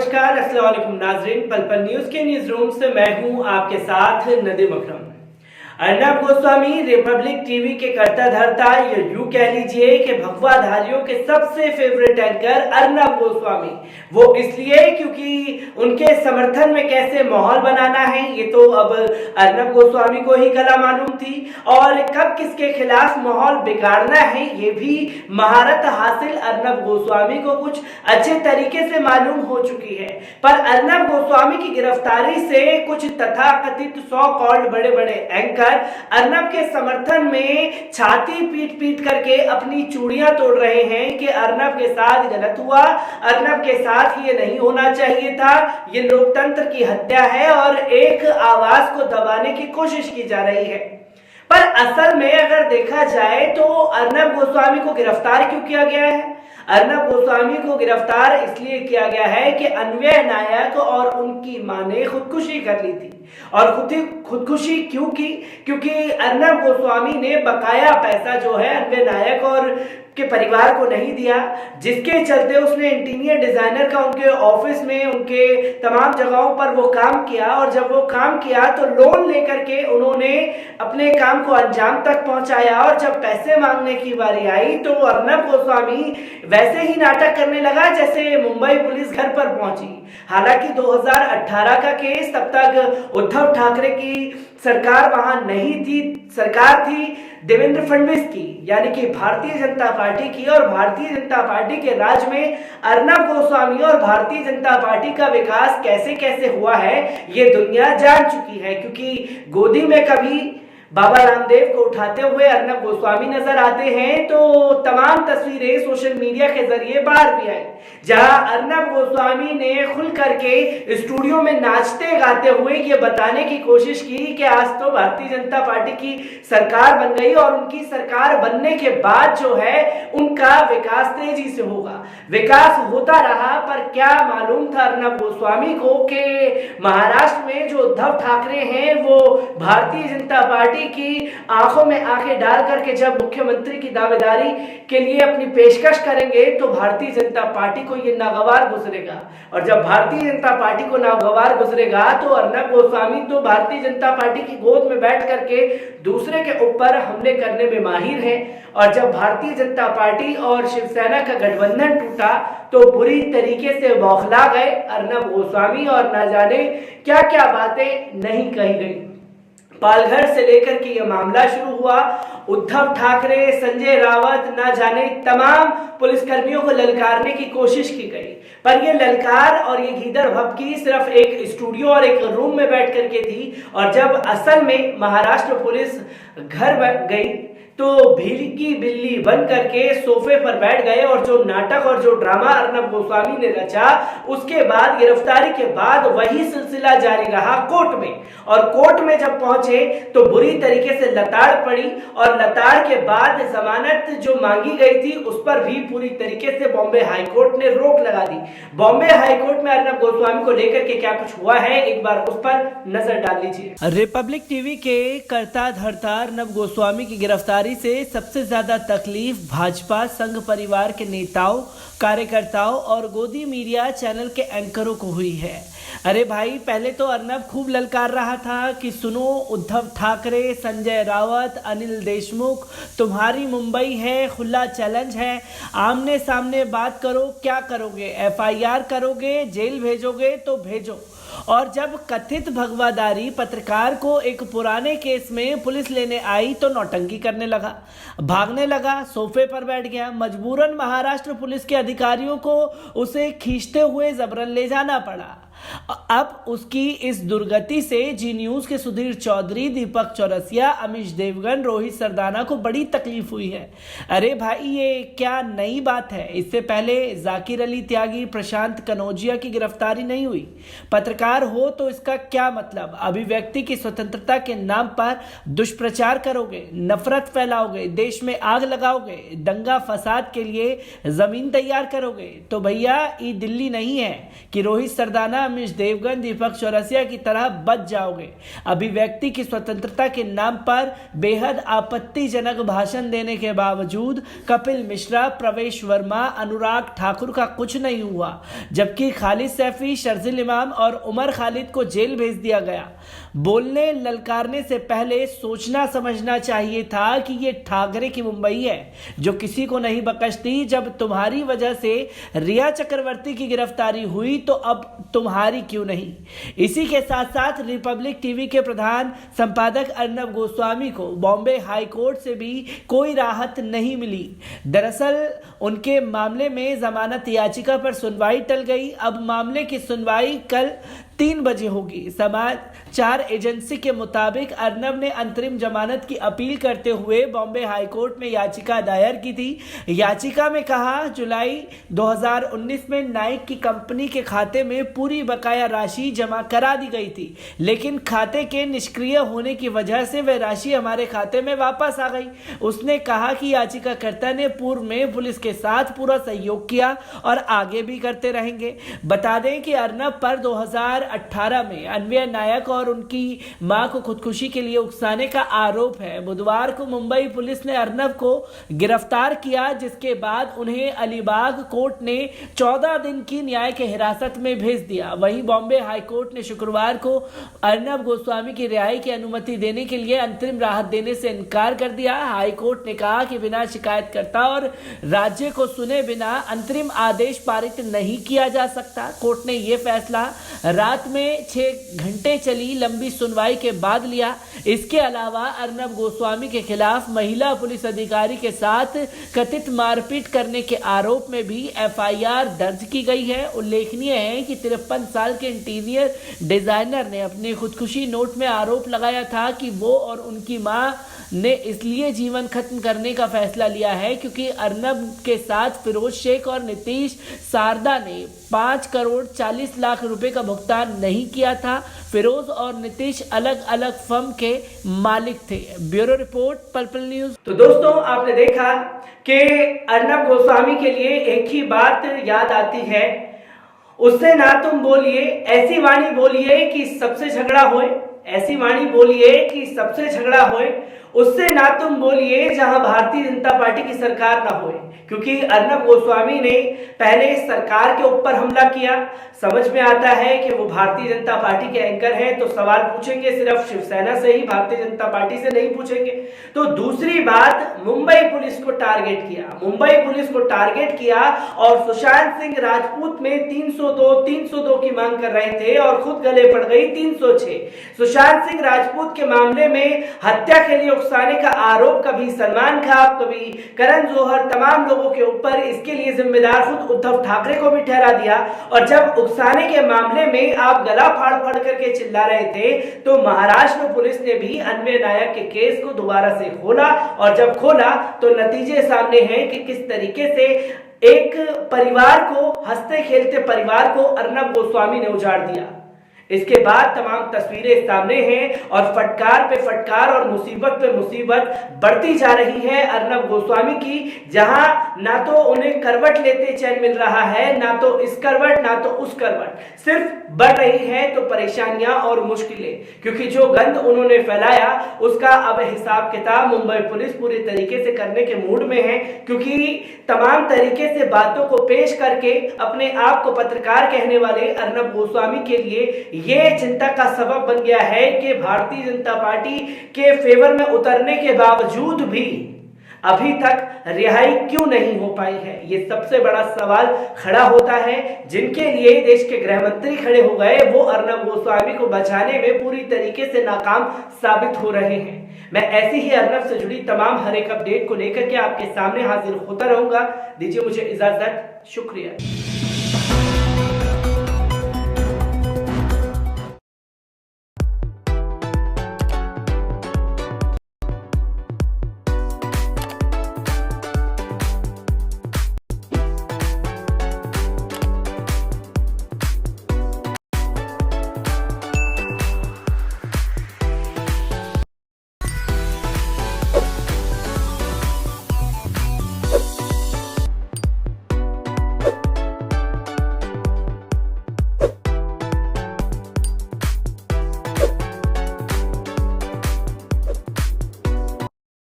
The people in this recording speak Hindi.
नमस्कार, अस्सलाम वालेकुम नाजरीन। पल पल न्यूज के न्यूज रूम से मैं हूं आपके साथ नदीम अकरम। अर्नब गोस्वामी रिपब्लिक टीवी के कर्ता धर्ता, या यूं कह लीजिए कि भगवाधारियों के सबसे फेवरेट एंकर अर्नब गोस्वामी। वो इसलिए क्योंकि उनके समर्थन में कैसे माहौल बनाना है ये तो अब अर्नब गोस्वामी को ही कला मालूम थी, और कब किसके खिलाफ माहौल बिगाड़ना है ये भी महारत हासिल अर्नब गोस्वामी को कुछ अच्छे तरीके से मालूम हो चुकी है। पर अर्नब गोस्वामी की गिरफ्तारी से कुछ तथाकथित सो कॉल्ड बड़े बड़े एंकर अर्नब के समर्थन में छाती पीट पीट करके अपनी चूड़ियां तोड़ रहे हैं कि अर्नब के साथ गलत हुआ, अर्नब के साथ ये नहीं होना चाहिए था, ये लोकतंत्र की हत्या है और एक आवाज को दबाने की कोशिश की जा रही है। पर असल में अगर देखा जाए तो अर्नब गोस्वामी को गिरफ्तार क्यों किया गया है? अर्नब गोस्वामी को गिरफ्तार इसलिए किया गया है कि अन्वय नायक और उनकी मां ने खुदकुशी कर ली थी। और खुदकुशी क्यों की? क्योंकि अर्नब गोस्वामी ने बकाया पैसा जो है अन्वय नायक और के परिवार को नहीं दिया, जिसके चलते उसने इंटीरियर डिजाइनर का उनके ऑफिस में, उनके तमाम जगहों पर वो काम किया। और जब वो काम किया तो लोन लेकर के उन्होंने अपने काम को अंजाम तक पहुंचाया, और जब पैसे मांगने की बारी आई तो अर्नब गोस्वामी वैसे ही नाटक करने लगा जैसे मुंबई पुलिस घर पर पहुंची। हालांकि 2018 का केस, तब तक उद्धव ठाकरे की सरकार वहां नहीं थी, सरकार थी देवेंद्र फडणवीस की, यानी कि भारतीय जनता पार्टी की। और भारतीय जनता पार्टी के राज में अर्नब गोस्वामी और भारतीय जनता पार्टी का विकास कैसे कैसे हुआ है ये दुनिया जान चुकी है। क्योंकि गोदी में कभी बाबा रामदेव को उठाते हुए अर्नब गोस्वामी नजर आते हैं तो तमाम तस्वीरें सोशल मीडिया के जरिए बाहर भी आई, जहां अर्नब गोस्वामी ने खुल करके स्टूडियो में नाचते गाते हुए ये बताने की कोशिश की कि आज तो भारतीय जनता पार्टी की सरकार बन गई और उनकी सरकार बनने के बाद जो है उनका विकास तेजी से होगा। विकास होता रहा, पर क्या मालूम था अर्नब गोस्वामी को कि महाराष्ट्र में जो उद्धव ठाकरे हैं वो भारतीय जनता पार्टी की आंखों में आंखें डाल करके जब मुख्यमंत्री की दावेदारी के लिए अपनी पेशकश करेंगे तो भारतीय जनता पार्टी को ये नागवार गुजरेगा। और जब भारतीय जनता पार्टी को नागवार गुजरेगा तो अर्नब गोस्वामी तो भारतीय जनता पार्टी की गोद में बैठ करके दूसरे के ऊपर हमले करने में माहिर है। और जब भारतीय जनता पार्टी और शिवसेना का गठबंधन टूटा तो बुरी तरीके से बौखला गए अर्नब गोस्वामी, और ना जाने क्या क्या बातें नहीं कही गई। पालघर से लेकर के यह मामला शुरू हुआ, उद्धव ठाकरे, संजय रावत, ना जाने तमाम पुलिसकर्मियों को ललकारने की कोशिश की गई। पर ये ललकार और ये गीदड़ भभकी सिर्फ एक स्टूडियो और एक रूम में बैठ करके थी, और जब असल में महाराष्ट्र पुलिस घर गई तो भीड़ की बिल्ली बन करके सोफे पर बैठ गए। और जो नाटक और जो ड्रामा अर्नब गोस्वामी ने रचा, उसके बाद गिरफ्तारी के बाद वही सिलसिला जारी रहा कोर्ट में। और कोर्ट में जब पहुंचे तो बुरी तरीके से लताड़ पड़ी, और लताड़ के बाद जमानत जो मांगी गई थी उस पर भी पूरी तरीके से बॉम्बे हाईकोर्ट ने रोक लगा दी। बॉम्बे हाईकोर्ट में अर्नब गोस्वामी को लेकर के क्या कुछ हुआ है, एक बार उस पर नजर डाल लीजिए। रिपब्लिक टीवी के कर्ता धर्ता अर्नब गोस्वामी की गिरफ्तारी से सबसे ज्यादा तकलीफ भाजपा संघ परिवार के नेताओं, कार्यकर्ताओं और गोदी मीडिया चैनल के एंकरों को हुई है। अरे भाई, पहले तो अर्नब खूब ललकार रहा था कि सुनो उद्धव ठाकरे, संजय रावत, अनिल देशमुख, तुम्हारी मुंबई है, खुला चैलेंज है, आमने सामने बात करो, क्या करोगे, एफआईआर करोगे, जेल भेजोगे तो भेजो। और जब कथित भगवादारी पत्रकार को एक पुराने केस में पुलिस लेने आई तो नौटंकी करने लगा, भागने लगा, सोफे पर बैठ गया। मजबूरन महाराष्ट्र पुलिस के अधिकारियों को उसे खींचते हुए जबरन ले जाना पड़ा। अब उसकी इस दुर्गति से जी न्यूज के सुधीर चौधरी, दीपक चौरसिया, अमीश देवगन, रोहित सरदाना को बड़ी तकलीफ हुई है। अरे भाई, ये क्या नई बात है? इससे पहले जाकिर अली त्यागी, प्रशांत कनौजिया की गिरफ्तारी नहीं हुई। पत्रकार हो तो इसका क्या मतलब? अभिव्यक्ति की स्वतंत्रता के नाम पर दुष्प्रचार करोगे, नफरत फैलाओगे, देश में आग लगाओगे, दंगा फसाद के लिए जमीन तैयार करोगे। तो भैया, ये दिल्ली नहीं है कि रोहित सरदाना अमिश देवगन, दीपक चौरसिया की तरह बच जाओगे। अभिव्यक्ति की स्वतंत्रता के नाम पर बेहद आपत्तिजनक भाषण देने के बावजूद कपिल मिश्रा, प्रवेश वर्मा, अनुराग ठाकुर का कुछ नहीं हुआ, जबकि खालिद सैफी, शर्जिल इमाम और उमर खालिद को जेल भेज दिया गया। बोलने ललकारने से पहले सोचना समझना चाहिए था कि ये ठाकरे की मुंबई है जो किसी को नहीं बख्शती। जब तुम्हारी वजह से रिया चक्रवर्ती की गिरफ्तारी हुई तो अब तुम्हारी क्यों नहीं। इसी के साथ साथ रिपब्लिक टीवी के प्रधान संपादक अर्नब गोस्वामी को बॉम्बे हाई कोर्ट से भी कोई राहत नहीं मिली। दरअसल उनके मामले में जमानत याचिका पर सुनवाई टल गई। अब मामले की सुनवाई कल 3 बजे होगी। समाचार एजेंसी के मुताबिक अर्नब ने अंतरिम जमानत की अपील करते हुए बॉम्बे हाई कोर्ट में याचिका दायर की थी। याचिका में कहा, जुलाई 2019 में नाइक की कंपनी के खाते में पूरी बकाया राशि जमा करा दी गई थी, लेकिन खाते के निष्क्रिय होने की वजह से वह राशि हमारे खाते में वापस आ गई। उसने कहा कि याचिकाकर्ता ने पूर्व में पुलिस के साथ पूरा सहयोग किया और आगे भी करते रहेंगे। बता दें कि अर्नब पर 2018 में अन्वय नायक और उनकी मां को खुदकुशी के लिए उकसाने का आरोप है। बुधवार को मुंबई पुलिस ने अर्नब को गिरफ्तार किया, जिसके बाद उन्हें अलीबाग कोर्ट ने 14 दिन की न्याय के हिरासत में भेज दिया। वहीं बॉम्बे हाई कोर्ट ने शुक्रवार को अर्नब गोस्वामी की रिहाई की अनुमति देने के लिए अंतरिम राहत देने से इनकार कर दिया। हाई कोर्ट ने कहा कि बिना शिकायतकर्ता और राज्य को सुने बिना अंतरिम आदेश पारित नहीं किया जा सकता। कोर्ट ने यह फैसला रात में 6 घंटे चली लंबी सुनवाई के बाद लिया। इसके अलावा अर्नब गोस्वामी के खिलाफ महिला पुलिस अधिकारी के साथ कथित मारपीट करने के आरोप में भी एफआईआर दर्ज की गई है। उल्लेखनीय है कि 53 साल के इंटीरियर डिजाइनर ने अपने खुदकुशी नोट में आरोप लगाया था कि वो और उनकी मां ने इसलिए जीवन खत्म करने का फैसला लिया है क्योंकि अर्नब के साथ फिरोज शेख और नीतीश सारदा ने 5 करोड़ 40 लाख रुपए का भुगतान नहीं किया था। फिरोज और नीतीश अलग अलग फर्म के मालिक थे। Bureau report, purple news. तो दोस्तों, आपने देखा कि अर्नब गोस्वामी के लिए एक ही बात याद आती है, उससे ना तुम बोलिए, ऐसी वाणी बोलिए कि सबसे झगड़ा होए, ऐसी वाणी बोलिए कि सबसे झगड़ा होए, उससे ना तुम बोलिए जहां भारतीय जनता पार्टी की सरकार ना होए। क्योंकि अर्नब गोस्वामी ने पहले सरकार के ऊपर हमला किया। समझ में आता है कि वो भारतीय जनता पार्टी के एंकर हैं, तो सवाल पूछेंगे सिर्फ शिवसेना से ही, भारतीय जनता पार्टी से नहीं पूछेंगे। तो दूसरी बात, मुंबई पुलिस को टारगेट किया, मुंबई पुलिस को टारगेट किया और सुशांत सिंह राजपूत में 302 की मांग कर रहे थे और खुद गले पड़ गई 306। सुशांत सिंह राजपूत के मामले में हत्या के लिए उकसाने का आरोप कभी सलमान खान, कभी करण जौहर, तमाम लोगों के ऊपर, इसके लिए जिम्मेदार खुद उद्धव ठाकरे को भी ठहरा दिया। और जब उकसाने के मामले में आप गला फाड़ फाड़ करके चिल्ला रहे थे, तो महाराष्ट्र पुलिस ने भी अन्वय नायक के केस को दोबारा से खोला और जब खोला तो नतीजे सामने हैं कि किस तरीके से एक परिवार को, हंसते खेलते परिवार को अर्नब गोस्वामी ने उजाड़ दिया। इसके बाद तमाम तस्वीरें सामने हैं और फटकार पे फटकार और मुसीबत पे मुसीबत बढ़ती जा रही है अर्नब गोस्वामी की, जहां ना तो उन्हें करवट लेते चैन मिल रहा है, ना तो इस करवट ना तो उस करवट, सिर्फ बढ़ रही है तो परेशानियां और मुश्किलें। क्योंकि जो गंद उन्होंने फैलाया उसका अब हिसाब किताब मुंबई पुलिस पूरी तरीके से करने के मूड में है। क्योंकि तमाम तरीके से बातों को पेश करके अपने आप को पत्रकार कहने वाले अर्नब गोस्वामी के लिए ये चिंता का सबब बन गया है कि भारतीय जनता पार्टी के फेवर में उतरने के बावजूद भी अभी तक रिहाई क्यों नहीं हो पाई है, ये सबसे बड़ा सवाल खड़ा होता है। जिनके लिए देश के गृह मंत्री खड़े हो गए, वो अर्नब गोस्वामी को बचाने में पूरी तरीके से नाकाम साबित हो रहे हैं। मैं ऐसी ही अर्नब से जुड़ी तमाम हर एक अपडेट को लेकर के आपके सामने हाजिर होता रहूंगा। दीजिए मुझे इजाजत, शुक्रिया।